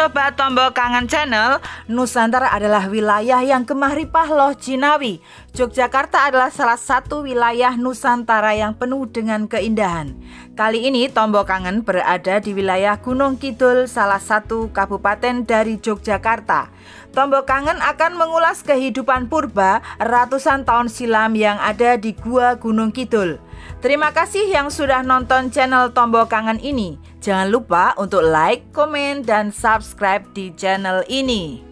Sobat Tombok Kangen Channel, Nusantara adalah wilayah yang gemah ripah loh Jinawi. Yogyakarta adalah salah satu wilayah Nusantara yang penuh dengan keindahan. Kali ini Tombok Kangen berada di wilayah Gunung Kidul, salah satu kabupaten dari Yogyakarta. Tombok Kangen akan mengulas kehidupan purba ratusan tahun silam yang ada di Gua Gunung Kidul. Terima kasih yang sudah nonton channel Tombok Kangen ini. Jangan lupa untuk like, komen, dan subscribe di channel ini.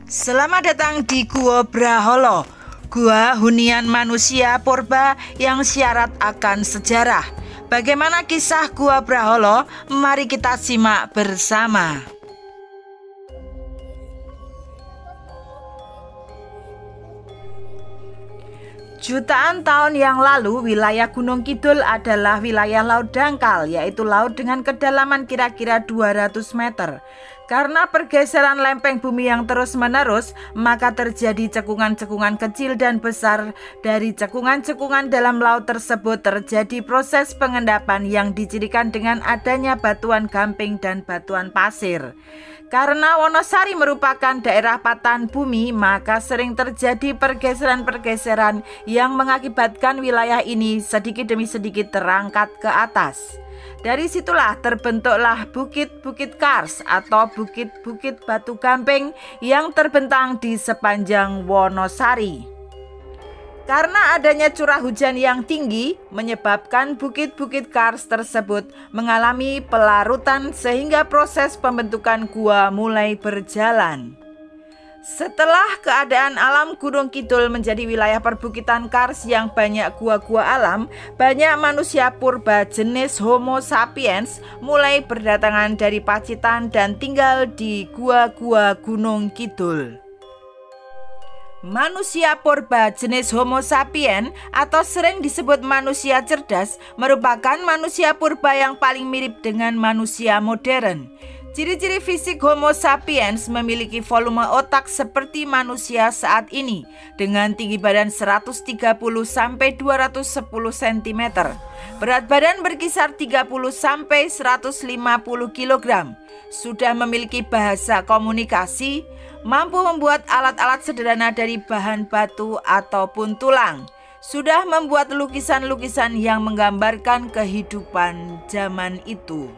Selamat datang di Gua Braholo, gua hunian manusia purba yang syarat akan sejarah. Bagaimana kisah Gua Braholo? Mari kita simak bersama. Jutaan tahun yang lalu, wilayah Gunung Kidul adalah wilayah laut dangkal, yaitu laut dengan kedalaman kira-kira 200 meter. Karena pergeseran lempeng bumi yang terus-menerus, maka terjadi cekungan-cekungan kecil dan besar. Dari cekungan-cekungan dalam laut tersebut terjadi proses pengendapan yang dicirikan dengan adanya batuan gamping dan batuan pasir. Karena Wonosari merupakan daerah patahan bumi, maka sering terjadi pergeseran-pergeseran yang mengakibatkan wilayah ini sedikit demi sedikit terangkat ke atas. Dari situlah terbentuklah bukit-bukit kars atau bukit-bukit batu gamping yang terbentang di sepanjang Wonosari. Karena adanya curah hujan yang tinggi menyebabkan bukit-bukit kars tersebut mengalami pelarutan sehingga proses pembentukan gua mulai berjalan. Setelah keadaan alam Gunung Kidul menjadi wilayah perbukitan kars yang banyak gua-gua alam, banyak manusia purba jenis Homo sapiens mulai berdatangan dari Pacitan dan tinggal di gua-gua Gunung Kidul. Manusia purba jenis Homo sapiens atau sering disebut manusia cerdas merupakan manusia purba yang paling mirip dengan manusia modern. Ciri-ciri fisik Homo sapiens memiliki volume otak seperti manusia saat ini dengan tinggi badan 130 sampai 210 cm. Berat badan berkisar 30 sampai 150 kg. Sudah memiliki bahasa komunikasi, mampu membuat alat-alat sederhana dari bahan batu ataupun tulang. Sudah membuat lukisan-lukisan yang menggambarkan kehidupan zaman itu.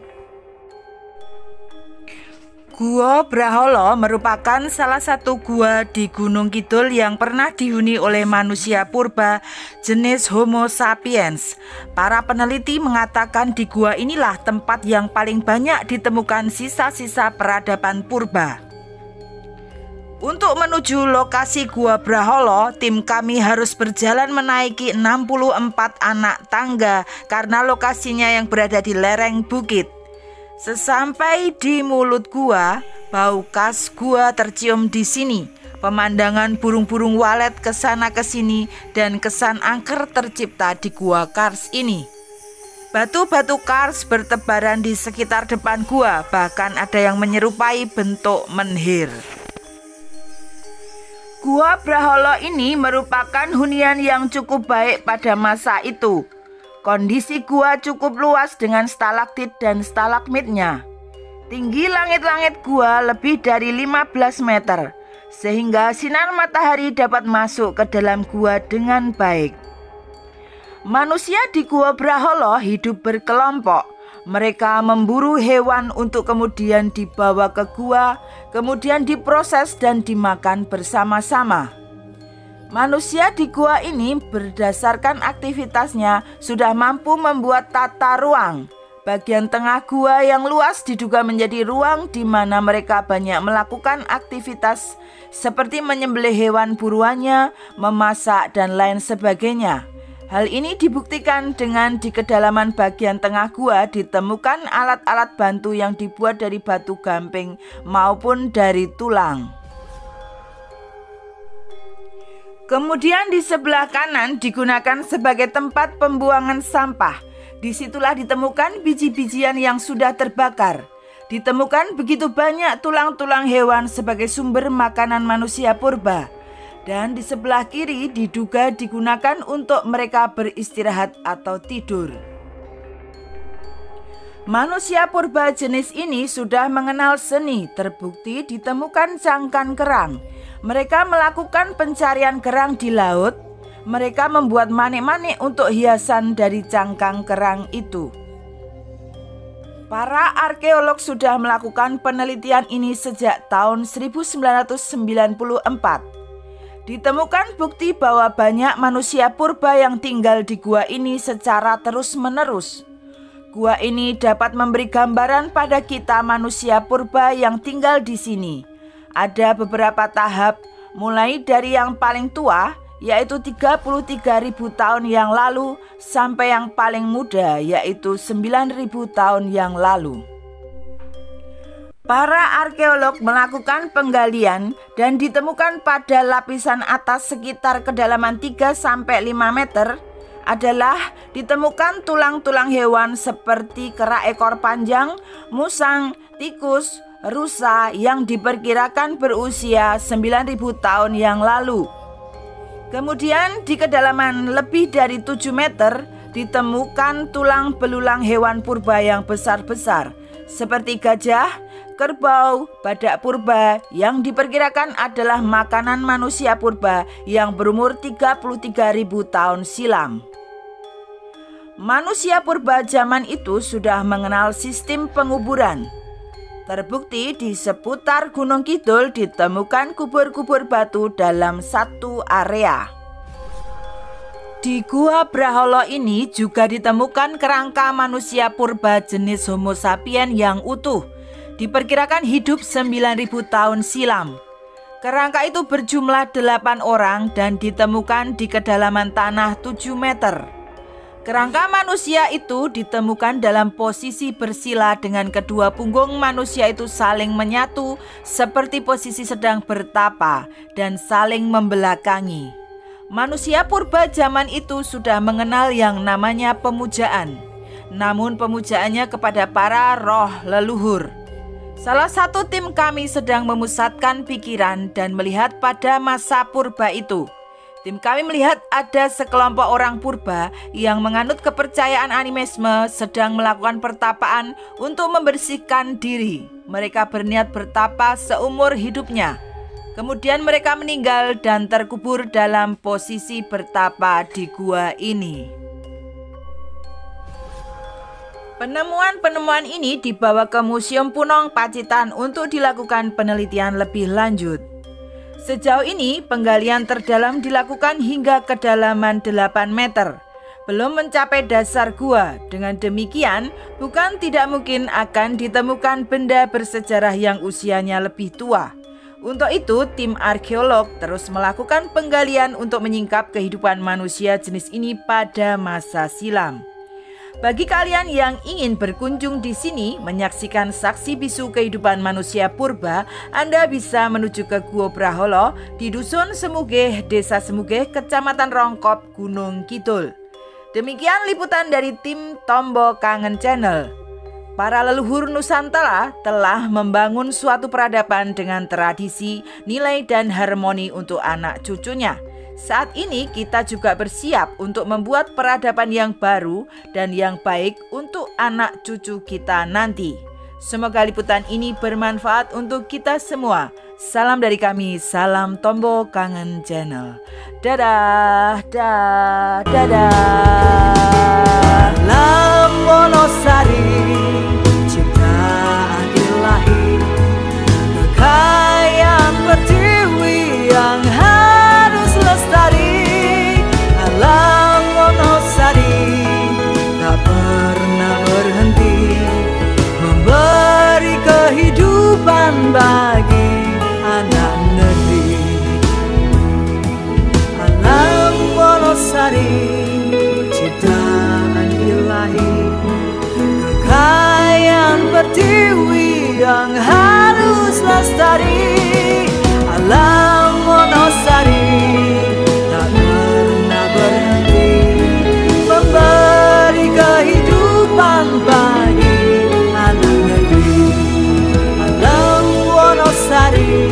Gua Braholo merupakan salah satu gua di Gunung Kidul yang pernah dihuni oleh manusia purba jenis Homo sapiens. Para peneliti mengatakan di gua inilah tempat yang paling banyak ditemukan sisa-sisa peradaban purba. Untuk menuju lokasi Gua Braholo, tim kami harus berjalan menaiki 64 anak tangga karena lokasinya yang berada di lereng bukit. Sesampai di mulut gua, bau khas gua tercium di sini. Pemandangan burung-burung walet kesana kesini dan kesan angker tercipta di gua kars ini. Batu-batu kars bertebaran di sekitar depan gua, bahkan ada yang menyerupai bentuk menhir. Gua Braholo ini merupakan hunian yang cukup baik pada masa itu. Kondisi gua cukup luas dengan stalaktit dan stalagmitnya. Tinggi langit-langit gua lebih dari 15 meter, sehingga sinar matahari dapat masuk ke dalam gua dengan baik. Manusia di Gua Braholo hidup berkelompok. Mereka memburu hewan untuk kemudian dibawa ke gua, kemudian diproses dan dimakan bersama-sama. Manusia di gua ini berdasarkan aktivitasnya sudah mampu membuat tata ruang. Bagian tengah gua yang luas diduga menjadi ruang di mana mereka banyak melakukan aktivitas seperti menyembelih hewan buruannya, memasak, dan lain sebagainya. Hal ini dibuktikan dengan di kedalaman bagian tengah gua ditemukan alat-alat bantu yang dibuat dari batu gamping maupun dari tulang. Kemudian di sebelah kanan digunakan sebagai tempat pembuangan sampah. Disitulah ditemukan biji-bijian yang sudah terbakar. Ditemukan begitu banyak tulang-tulang hewan sebagai sumber makanan manusia purba. Dan di sebelah kiri diduga digunakan untuk mereka beristirahat atau tidur. Manusia purba jenis ini sudah mengenal seni, terbukti ditemukan cangkang kerang. Mereka melakukan pencarian kerang di laut. Mereka membuat manik-manik untuk hiasan dari cangkang kerang itu. Para arkeolog sudah melakukan penelitian ini sejak tahun 1994. Ditemukan bukti bahwa banyak manusia purba yang tinggal di gua ini secara terus-menerus. Gua ini dapat memberi gambaran pada kita manusia purba yang tinggal di sini. Ada beberapa tahap, mulai dari yang paling tua, yaitu 33.000 tahun yang lalu, sampai yang paling muda, yaitu 9.000 tahun yang lalu. Para arkeolog melakukan penggalian dan ditemukan pada lapisan atas sekitar kedalaman 3-5 meter adalah ditemukan tulang-tulang hewan seperti kera ekor panjang, musang, tikus, rusa yang diperkirakan berusia 9.000 tahun yang lalu. Kemudian di kedalaman lebih dari 7 meter ditemukan tulang belulang hewan purba yang besar-besar seperti gajah, kerbau, badak purba yang diperkirakan adalah makanan manusia purba yang berumur 33.000 tahun silam. Manusia purba zaman itu sudah mengenal sistem penguburan. Terbukti di seputar Gunung Kidul ditemukan kubur-kubur batu dalam satu area. Di Gua Braholo ini juga ditemukan kerangka manusia purba jenis Homo sapien yang utuh. Diperkirakan hidup 9.000 tahun silam. Kerangka itu berjumlah 8 orang dan ditemukan di kedalaman tanah 7 meter. Kerangka manusia itu ditemukan dalam posisi bersila dengan kedua punggung manusia itu saling menyatu seperti posisi sedang bertapa dan saling membelakangi. Manusia purba zaman itu sudah mengenal yang namanya pemujaan. Namun pemujaannya kepada para roh leluhur. Salah satu tim kami sedang memusatkan pikiran dan melihat pada masa purba itu. Tim kami melihat ada sekelompok orang purba yang menganut kepercayaan animisme sedang melakukan pertapaan untuk membersihkan diri. Mereka berniat bertapa seumur hidupnya. Kemudian mereka meninggal dan terkubur dalam posisi bertapa di gua ini. Penemuan-penemuan ini dibawa ke Museum Punong Pacitan untuk dilakukan penelitian lebih lanjut. Sejauh ini penggalian terdalam dilakukan hingga kedalaman 8 meter, belum mencapai dasar gua. Dengan demikian, bukan tidak mungkin akan ditemukan benda bersejarah yang usianya lebih tua. Untuk itu, tim arkeolog terus melakukan penggalian untuk menyingkap kehidupan manusia jenis ini pada masa silam. Bagi kalian yang ingin berkunjung di sini menyaksikan saksi bisu kehidupan manusia purba, Anda bisa menuju ke Gua Braholo di Dusun Semugeh, Desa Semugeh, Kecamatan Rongkop, Gunung Kidul. Demikian liputan dari tim Tombo Kangen Channel. Para leluhur Nusantara telah membangun suatu peradaban dengan tradisi, nilai, dan harmoni untuk anak cucunya. Saat ini kita juga bersiap untuk membuat peradaban yang baru dan yang baik untuk anak cucu kita nanti. Semoga liputan ini bermanfaat untuk kita semua. Salam dari kami, salam Tombo Kangen Channel. Dadah, dadah, dadah. Alam Wonosari, ciptaan ilahi, kekayaan pertiwi yang harus lestari. Alam Wonosari tak pernah berhenti memberi kehidupan bagi anak negeri. Alam Wonosari, ciptaan ilahi, kekayaan pertiwi yang harus lestari. Alam Wonosari tak pernah berhenti memberi kehidupan bagi anak negeri. Alam Wonosari.